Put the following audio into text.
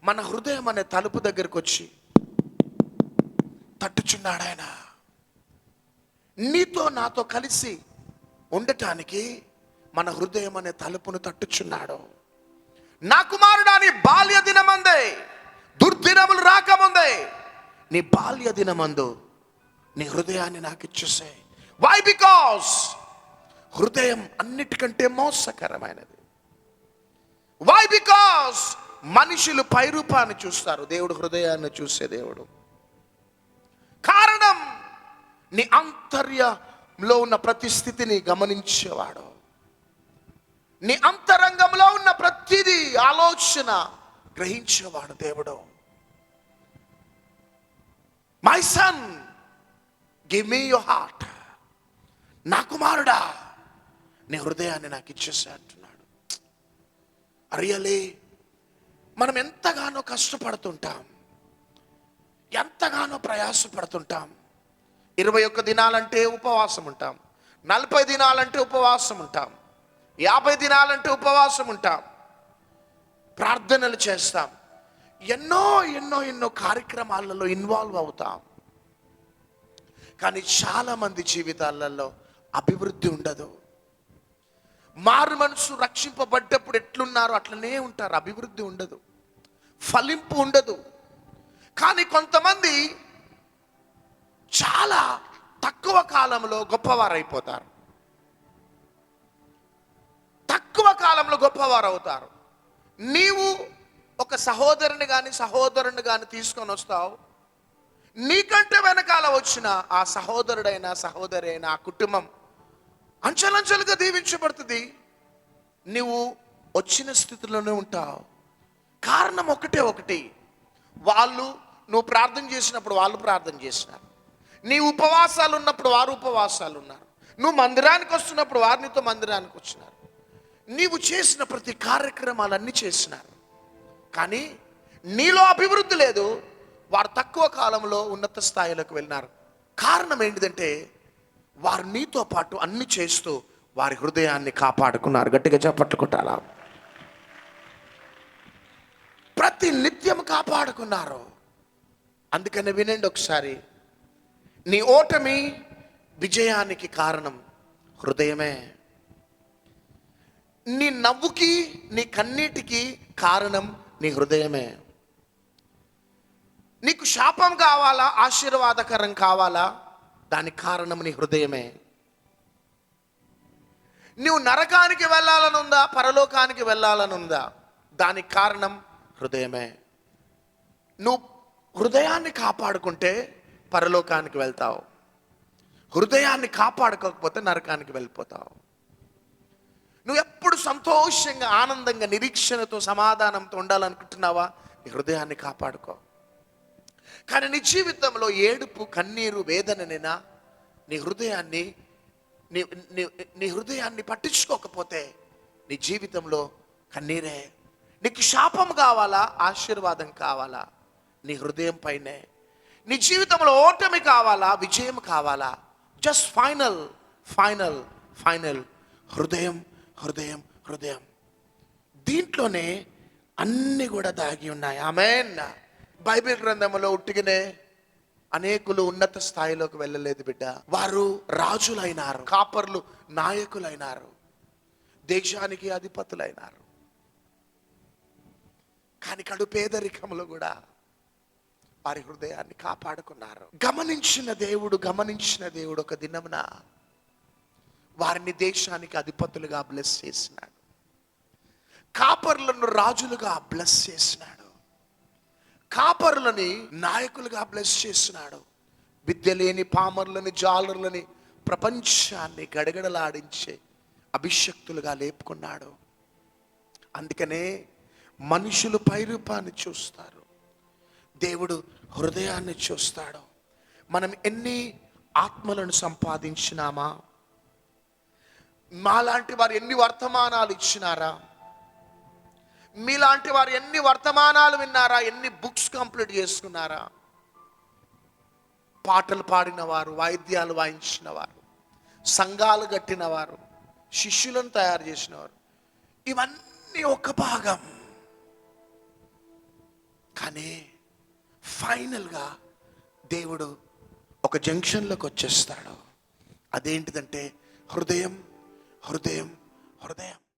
మన హృదయం అనే తలుపు దగ్గరకు వచ్చి తట్టుచున్నాడు ఆయన. నీతో నాతో కలిసి ఉండటానికి మన హృదయం అనే తలుపును తట్టుచున్నాడు. నా కుమారుడా, నీ బాల్య దినమందే, దుర్దినములు రాకముందే నీ బాల్య దినమందు నీ హృదయాన్ని నాకు ఇచ్చేసే. వై? బికాస్ హృదయం అన్నిటికంటే మోసకరమైనది. వై? బికాస్ మనుషులు పైరూపాన్ని చూస్తారు, దేవుడు హృదయాన్ని చూసే దేవుడు. కారణం, నీ ఆంతర్యంలో ఉన్న ప్రతి స్థితిని గమనించేవాడు. నీ అంతరంగంలో ఉన్న ప్రతిదీ ఆలోచన గ్రహించేవాడు దేవుడు. My son, give me your heart. నా కుమారుడా, నీ హృదయాన్ని నాకు ఇచ్చేసా అంటున్నాడు. రియలీ మనం ఎంతగానో కష్టపడుతుంటాం, ఎంతగానో ప్రయాసపడుతుంటాం. 21 దినాలంటే ఉపవాసం ఉంటాం, 40 దినాలంటే ఉపవాసం ఉంటాం, 50 దినాలంటే ఉపవాసం ఉంటాం, ప్రార్థనలు చేస్తాం, ఎన్నో ఎన్నో ఎన్నో కార్యక్రమాలలో ఇన్వాల్వ్ అవుతాం. కానీ చాలామంది జీవితాలలో అభివృద్ధి ఉండదు. మారు మనసు రక్షింపబడ్డప్పుడు ఎట్లున్నారో అట్లనే ఉంటారు, అభివృద్ధి ఉండదు, ఫలింపు ఉండదు. కానీ కొంతమంది చాలా తక్కువ కాలంలో గొప్పవారు అయిపోతారు, తక్కువ కాలంలో గొప్పవారు అవుతారు. నీవు ఒక సహోదరుని కానీ సహోదరుని కానీ తీసుకొని వస్తావు, నీకంటే వెనకాల వచ్చిన ఆ సహోదరుడైనా సహోదరి అయినా ఆ కుటుంబం అంచెలంచెలుగా దీవించబడుతుంది. నువ్వు వచ్చిన స్థితిలోనే ఉంటావు. కారణం ఒకటి, వాళ్ళు నువ్వు ప్రార్థన చేసినప్పుడు వాళ్ళు ప్రార్థన చేసినారు, నీ ఉపవాసాలు ఉన్నప్పుడు వారు ఉపవాసాలు ఉన్నారు, నువ్వు మందిరానికి వస్తున్నప్పుడు వారు నీతో మందిరానికి వచ్చినారు, నీవు చేసిన ప్రతి కార్యక్రమాలన్నీ చేసినారు. కానీ నీలో అభివృద్ధి లేదు, వారు తక్కువ కాలంలో ఉన్నత స్థాయిలోకి వెళ్ళినారు. కారణం ఏంటిదంటే వారు నీతో పాటు అన్ని చేస్తూ వారి హృదయాన్ని కాపాడుకున్నారు. గట్టిగా చప్పట్లు కొట్టాలా. ప్రతి నిత్యం కాపాడుకున్నారు. అందుకని వినండి ఒకసారి, నీ ఓటమి విజయానికి కారణం హృదయమే. నీ నవ్వుకి నీ కన్నీటికి కారణం నీ హృదయమే. నీకు శాపం కావాలా ఆశీర్వాదకరం కావాలా, దానికి కారణం నీ హృదయమే. నువ్వు నరకానికి వెళ్ళాలనుందా పరలోకానికి వెళ్ళాలనుందా, దానికి కారణం హృదయమే. నువ్వు హృదయాన్ని కాపాడుకుంటే పరలోకానికి వెళ్తావు, హృదయాన్ని కాపాడుకోకపోతే నరకానికి వెళ్ళిపోతావు. నువ్వు ఎప్పుడు సంతోషంగా ఆనందంగా నిరీక్షణతో సమాధానంతో ఉండాలనుకుంటున్నావా, నీ హృదయాన్ని కాపాడుకో. కానీ నీ జీవితంలో ఏడుపు కన్నీరు వేదననేనా, నీ హృదయాన్ని పట్టించుకోకపోతే నీ జీవితంలో కన్నీరే. నీకు శాపం కావాలా ఆశీర్వాదం కావాలా, నీ హృదయం పైనే. నీ జీవితంలో ఓటమి కావాలా విజయం కావాలా, జస్ట్ ఫైనల్ ఫైనల్ ఫైనల్ హృదయం హృదయం హృదయం. దీంట్లోనే అన్నీ కూడా దాగి ఉన్నాయి. ఆమేన్. బైబిల్ గ్రంథంలో ఉట్టిగానే అనేకులు ఉన్నత స్థాయిలోకి వెళ్ళలేదు బిడ్డ. వారు రాజులైనారు, కాపర్లు నాయకులైనారు, దేశానికి అధిపతులైనారు. కానీ కడు పేదరికంలో కూడా వారి హృదయాన్ని కాపాడుకున్నారు. గమనించిన దేవుడు ఒక దినమున వారిని దేశానికి అధిపతులుగా బ్లెస్ చేసినాడు, కాపర్లను రాజులుగా బ్లెస్ చేసినాడు, కాపరులని నాయకులుగా బ్లెస్ చేసినాడు. విద్య లేని పామరులని జాలరులని ప్రపంచాన్ని గడగడలాడించే అభిషక్తులుగా లేపుకున్నాడు. అందుకనే మనుషులు పైరూపాన్ని చూస్తారు, దేవుడు హృదయాన్ని చూస్తాడు. మనం ఎన్ని ఆత్మలను సంపాదించినామా, మాలాంటి వారు ఎన్ని వర్తమానాలు ఇచ్చినారా, మీలాంటి వారు ఎన్ని వర్తమానాలు విన్నారా, ఎన్ని బుక్స్ కంప్లీట్ చేసుకున్నారా, పాటలు పాడిన వారు, వాయిద్యాలు వాయించిన వారు, సంఘాలు కట్టిన వారు, శిష్యులను తయారు చేసిన వారు, ఇవన్నీ ఒక భాగం. కానీ ఫైనల్గా దేవుడు ఒక జంక్షన్లోకి వచ్చేస్తాడు. అదేంటిదంటే హృదయం, హృదయం, హృదయం.